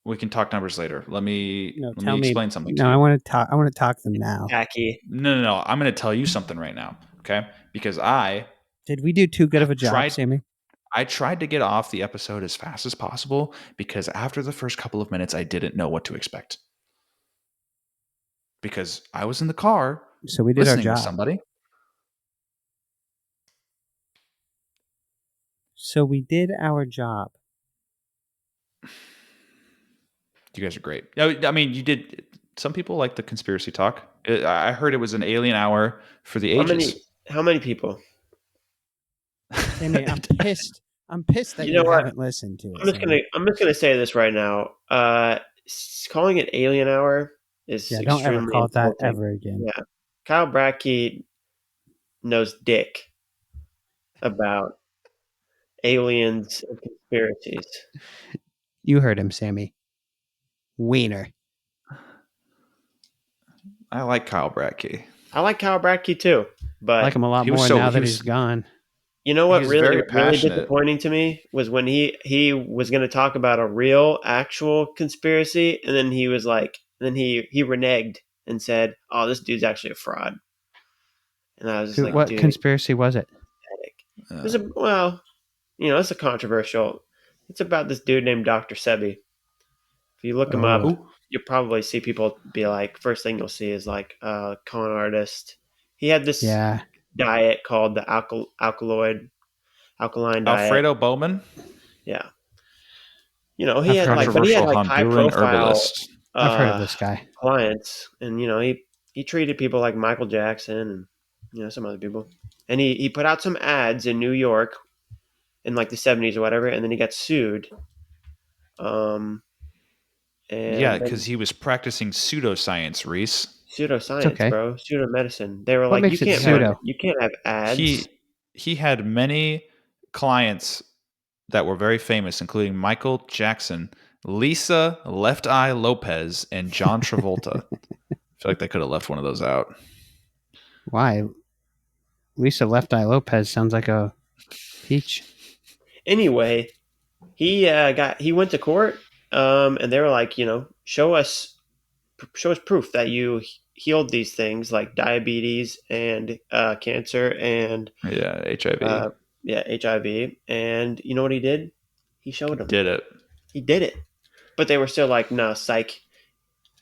We can talk numbers later. Let me explain something. No, I want to talk them now. Tacky. No. I'm going to tell you something right now, okay? Because did we do too good of a job, Sammy? I tried to get off the episode as fast as possible because after the first couple of minutes, I didn't know what to expect. because I was in the car. So we did our listening job. To somebody. So we did our job. You guys are great. I mean, you did. Some people like the conspiracy talk. I heard it was an alien hour for the ages. How many people? Sammy, I'm pissed. I'm pissed that you haven't listened to it. I'm just gonna say this right now. Calling it alien hour is don't extremely ever call it that insulting. ever again. Yeah, Kyle Brackey knows dick about aliens and conspiracies. You heard him, Sammy. Wiener. I like Kyle Brackey. I like Kyle Brackey too, but I like him a lot more now that he's gone. You know what really passionate. disappointing to me was when he was going to talk about a real, actual conspiracy, and then he was like, he reneged and said, "Oh, this dude's actually a fraud." And I was just like, "What dude, conspiracy was it?" It was it's a controversial. It's about this dude named Dr. Sebi. If you look him up, you'll probably see people be like, first thing you'll see is like a con artist. He had this diet called the alkaline diet. Alfredo Bowman. Yeah. He had like high profile herbalist. I've heard of this guy. Clients, and he treated people like Michael Jackson and some other people. And he put out some ads in New York in like the 70s or whatever, and then he got sued. Because he was practicing pseudoscience, Reese. Pseudoscience, bro. Pseudomedicine. They were what like, you can't have ads. He had many clients that were very famous, including Michael Jackson, Lisa Left Eye Lopez, and John Travolta. I feel like they could have left one of those out. Why? Lisa Left Eye Lopez sounds like a peach. Anyway, he went to court, and they were like, show us proof that you healed these things like diabetes and cancer and HIV. HIV. And you know what he did? He showed them. He did it. But they were still like, no, psych.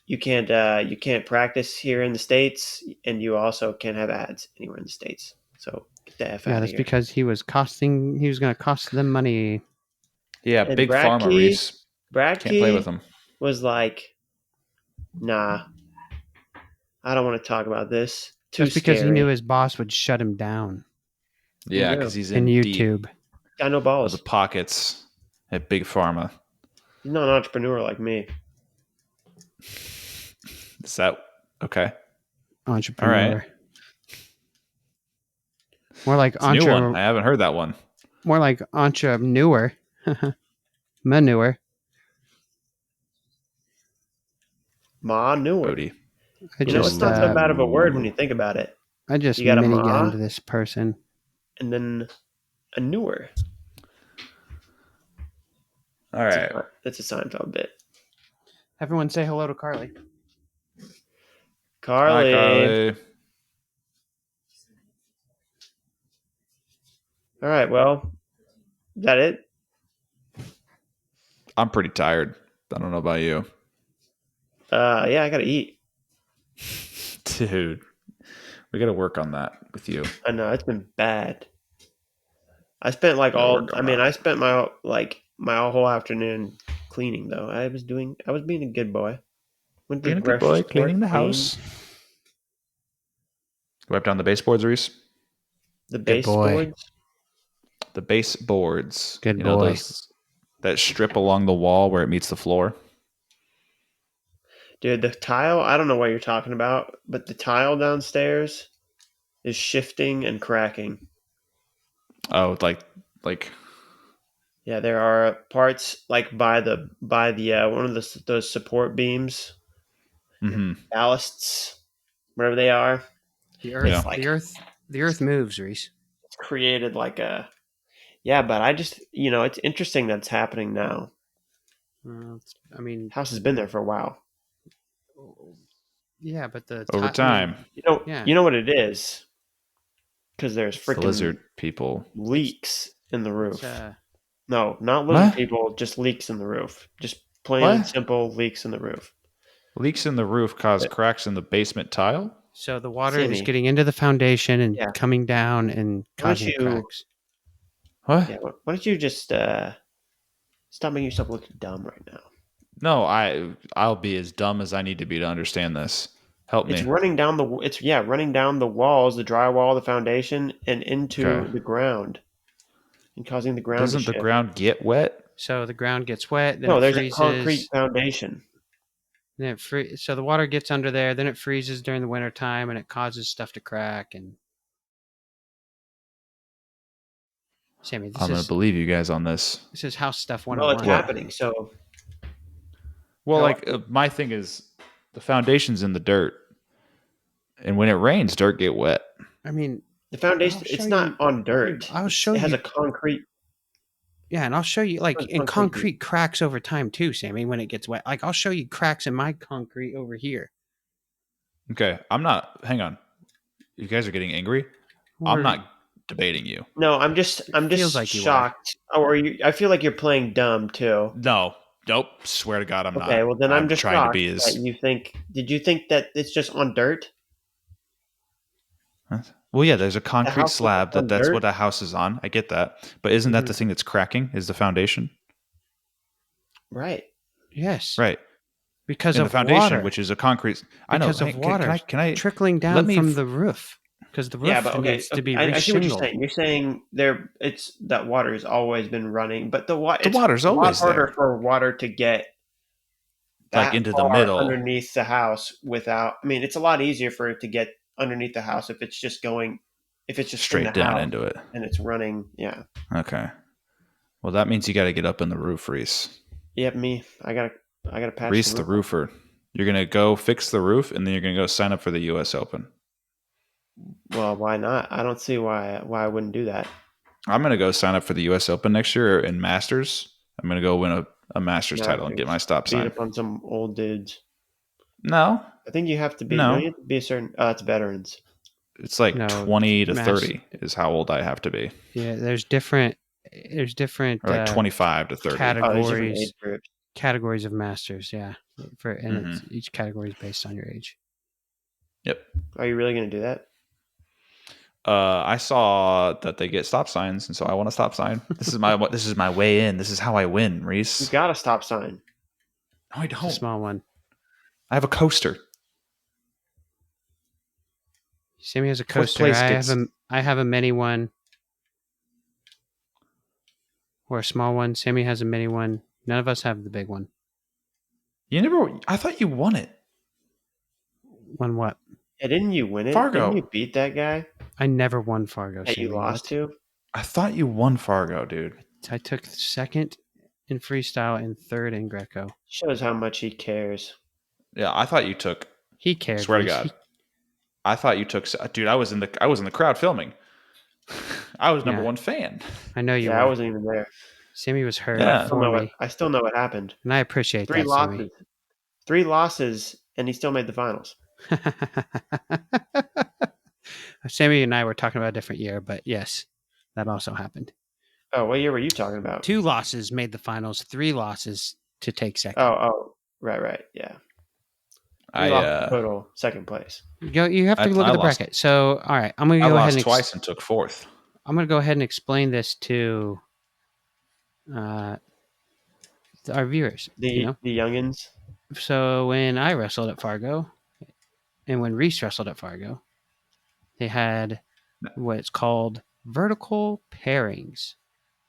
You can't practice here in the States, and you also can't have ads anywhere in the States. So get the F out of here. Yeah, that's because he was going to cost them money. Yeah, and big pharma, Reese. Can't play with him. Was like, nah, I don't want to talk about this. Just because he knew his boss would shut him down. Yeah, because he's in YouTube. Got no balls. The pockets at big pharma. He's not an entrepreneur like me. Is that okay? Entrepreneur. All right. More like new one. I haven't heard that one. More like entrepreneur. Manure. Manure. Bodie. It's not so bad of a word when you think about it. I just minigunned this person. And then a newer. All right. That's a Seinfeld bit. Everyone say hello to Carly. Carly. Hi, Carly. All right, well, is that it? I'm pretty tired. I don't know about you. Yeah, I gotta eat. Dude, we gotta work on that with you. I know, it's been bad. I spent I spent my whole afternoon cleaning though. I was being a good boy. Went to being a good boy, cleaning the house. Wipe down the baseboards, Reese. The baseboards? The baseboards. Good boy. That strip along the wall where it meets the floor. Dude, the tile, I don't know what you're talking about, but the tile downstairs is shifting and cracking. Oh, like yeah, there are parts like by the one of those support beams, ballasts, whatever they are. The earth moves, Reese. It's created like a but I just it's interesting that it's happening now. House has been there for a while. Yeah, but over time, you know what it is, because there's freaking lizard people leaks in the roof. No, not lizard people, just leaks in the roof. Just plain and simple leaks in the roof. Leaks in the roof cause cracks in the basement tile? So the water is getting into the foundation and coming down and causing cracks. What? Yeah, why don't you just stop making yourself look dumb right now? No, I'll be as dumb as I need to be to understand this. Help me. It's running down the walls, the drywall, the foundation, and into the ground, and causing the ground to Doesn't the shift. ground get wet? So the ground gets wet, then No, it there's freezes. a concrete foundation. Then so the water gets under there, then it freezes during the winter time, and it causes stuff to crack. And Sammy, I'm going to believe you guys on this. This is house stuff 101. Well, it's happening, so... Well, my thing is, the foundation's in the dirt. And when it rains, dirt get wet. I mean... The foundation, it's not on dirt. I'll show you. It has a concrete... Yeah, and I'll show you, and concrete cracks over time too, Sammy, when it gets wet. I'll show you cracks in my concrete over here. Okay, hang on. You guys are getting angry? I'm not debating you. No, I'm just shocked. I feel like you're playing dumb too. Nope. Swear to God, I'm not. Okay, well then I'm just trying shocked to be as... Did you think that it's just on dirt? Huh? Well, yeah, there's a concrete slab that's what a house is on. I get that. But isn't that the thing that's cracking, is the foundation? Right. Yes. Right. Because of the foundation, water. Which is a concrete... I know. Because of water can I trickling down from the roof. Because the roof needs to be reshingled. I see what you're saying. You're saying that water has always been running, but the water's always there. It's harder for water to get into the middle underneath the house without... I mean, it's a lot easier for it to get underneath the house if it's just straight down into it and it's running. Yeah. Okay. Well, that means you got to get up in the roof, Reese. Yep, me. I gotta patch Reese, the roofer. You're gonna go fix the roof, and then you're gonna go sign up for the U.S. Open. Well, why not? I don't see why I wouldn't do that. I'm gonna go sign up for the U.S. Open next year in Masters. I'm gonna go win a Masters title and get my stop sign. Beat up on some old dudes. No, I think you have to be. No, you have to be a certain. It's veterans. It's like 20 to 30 is how old I have to be. Yeah, there's different. Or like 25 to 30 categories of masters. Yeah, each category is based on your age. Yep. Are you really going to do that? I saw that they get stop signs, and so I want a stop sign. This is my way in. This is how I win, Reese. You got a stop sign. No, I don't. It's a small one. I have a coaster. Sammy has a coaster. I have a mini one. Or a small one. Sammy has a mini one. None of us have the big one. I thought you won it. Won what? Yeah, didn't you win it? Fargo. Didn't you beat that guy? I never won Fargo. That you lost to? I thought you won Fargo, dude. I took second in freestyle and third in Greco. Shows how much he cares. Yeah, I thought you took... He cares. Swear to God. I thought you took... Dude, I was in the crowd filming. I was number one fan. I know you were. I wasn't even there. Sammy was hurt. Yeah. I still know what happened. And I appreciate that, Sammy. 3 losses, and he still made the finals. Sammy and I were talking about a different year, but yes, that also happened. Oh, what year were you talking about? 2 losses made the finals, 3 losses to take second. Oh, right, yeah. I lost total second place. You have to look at the bracket. So, all right, I'm going to go ahead and twice and took 4th. I'm going to go ahead and explain this to our viewers. The youngins. So when I wrestled at Fargo, and when Reese wrestled at Fargo, they had what's called vertical pairings.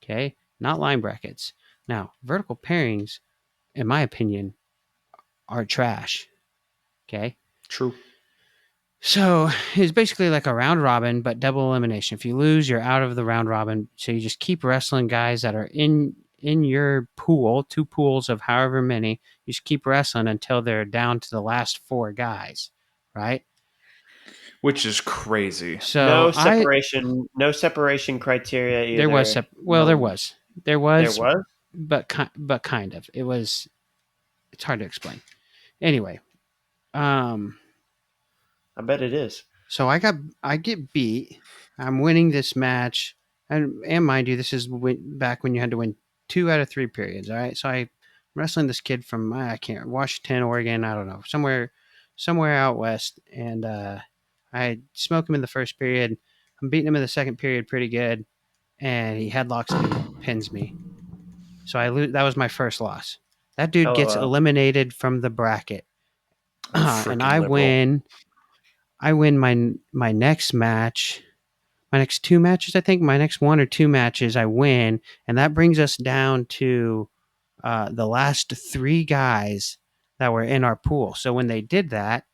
Okay, not line brackets. Now, vertical pairings, in my opinion, are trash. Okay. True. So it's basically like a round robin, but double elimination. If you lose, you're out of the round robin. So you just keep wrestling guys that are in your pool, 2 pools of however many. You just keep wrestling until they're down to the last 4 guys, right? Which is crazy. So no separation criteria either. There was there was, but kind of. It's hard to explain. Anyway, I bet it is. So I get beat. I'm winning this match, and mind you, this is back when you had to win 2 out of 3 periods. All right, so I wrestling this kid from I can't Washington, Oregon, I don't know, somewhere out west, and I smoke him in the first period. I'm beating him in the second period pretty good, and he headlocks me, pins me. So I lose. That was my first loss. That dude gets eliminated from the bracket, and I win. I win my next match. My next two matches, I think. My next one or two matches, I win, and that brings us down to the last three guys that were in our pool. So when they did that,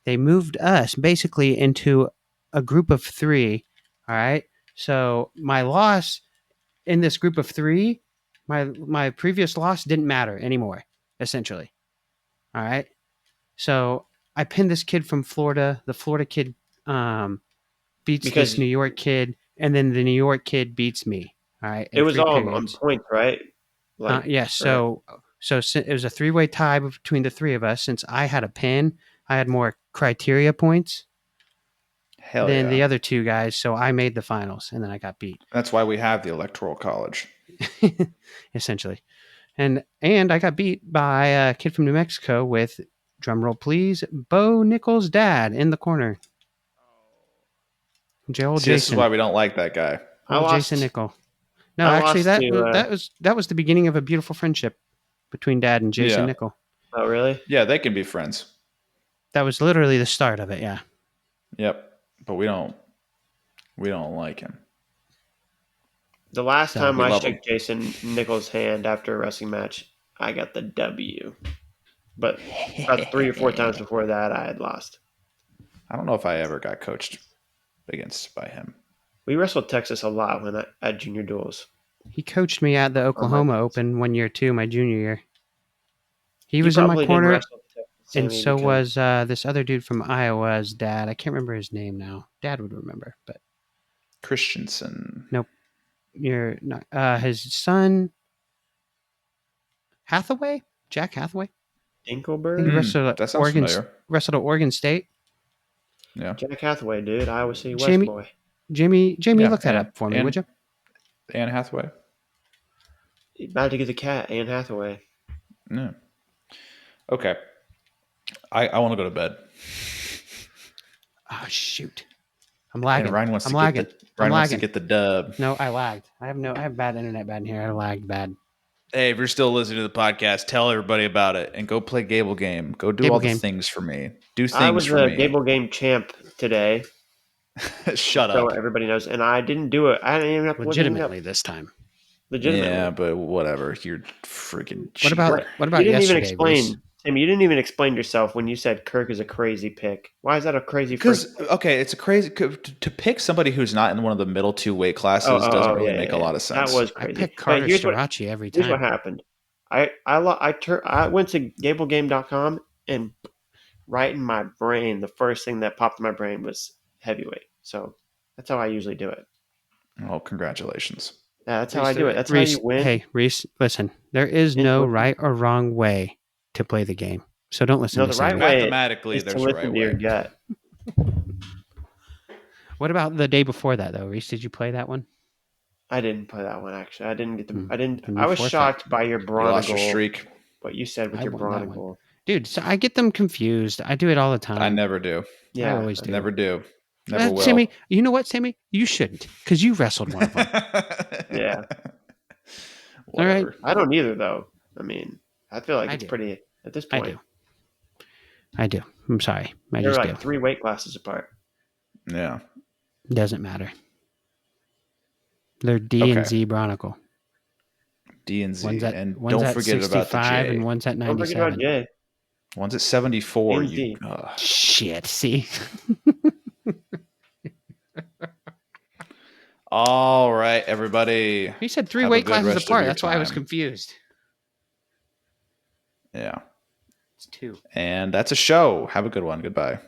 they moved us basically into a group of three. All right. So my loss in this group of three, my previous loss didn't matter anymore, essentially. All right. So I pinned this kid from Florida. The Florida kid beats this New York kid, and then the New York kid beats me. All right. It was all on points, right? Like, yes. So it was a three-way tie between the three of us. Since I had a pin, I had more criteria points than the other two guys. So I made the finals, and then I got beat. That's why we have the Electoral College. Essentially. And I got beat by a kid from New Mexico with, drumroll please, Bo Nickal's dad in the corner. Jason. This is why we don't like that guy. Jason Nickal. No, actually, that was the beginning of a beautiful friendship between Dad and Jason Nickal. Oh, really? Yeah, they can be friends. That was literally the start of it. Yeah. Yep, but we don't like him. The last time I shook Jason Nickal's hand after a wrestling match, I got the W. But about 3 or 4 times before that, I had lost. I don't know if I ever got coached against by him. We wrestled Texas a lot when at junior duels. He coached me at the Oklahoma Open 1 year too, my junior year. He was in my corner, and so was this other dude from Iowa's dad. I can't remember his name now. Dad would remember, but Christensen. Nope, you're not. His son, Hathaway, Jack Hathaway. Dinkelberg. He wrestled at wrestled at Oregon State. Yeah, Jack Hathaway, dude, Iowa City West boy. Jamie, look that up for me, would you? Anne Hathaway. About to get the cat, Anne Hathaway. Yeah. Okay. I want to go to bed. Oh shoot! I'm lagging. And Ryan wants to get the dub. No, I lagged. I have bad internet bad in here. I lagged bad. Hey, if you're still listening to the podcast, tell everybody about it and go play Gable Game. Go do the things for me. Do things for me. I was the Gable Game champ today. Shut up. So everybody knows. And I didn't do it. I didn't even have to legitimately this time. Legitimately. Yeah, but whatever. You're freaking What about you didn't yesterday, even explain, Reese? Tim, you didn't even explain yourself when you said Kirk is a crazy pick. Why is that a crazy pick? Because, okay, it's a crazy... To pick somebody who's not in one of the middle two weight classes doesn't really make a lot of sense. That was crazy. I pick Carter Sirachi every time. Here's what happened. I went to GableGame.com, and right in my brain, the first thing that popped in my brain was heavyweight. So that's how I usually do it. Oh, congratulations. Yeah, that's how I do it. That's Reese, how you win. Hey, Reese, listen. There is no right or wrong way to play the game. So don't listen to the right way. Mathematically, there's a right way. Your gut. What about the day before that, though, Reese? Did you play that one? I didn't play that one, actually. I didn't get the. I was shocked by your Bronigal. You lost your streak. What you said with your Bronigal. Dude, so I get them confused. I do it all the time. I never do. Yeah, I always do. Never do. Never will. Sammy, you know what, Sammy? You shouldn't, because you wrestled one of them. Yeah. All right. I don't either, though. I mean, I feel like it's pretty at this point. I do. I'm sorry. They're like 3 weight classes apart. Yeah. Doesn't matter. They're D and Z Bronical. D and Z. One's at, and one's don't at forget about the J. and one's at 97. Don't forget about J. One's at 74. Shit, see? All right, everybody. You said 3 weight classes apart. That's why I was confused. Yeah. It's 2. And that's a show. Have a good one. Goodbye.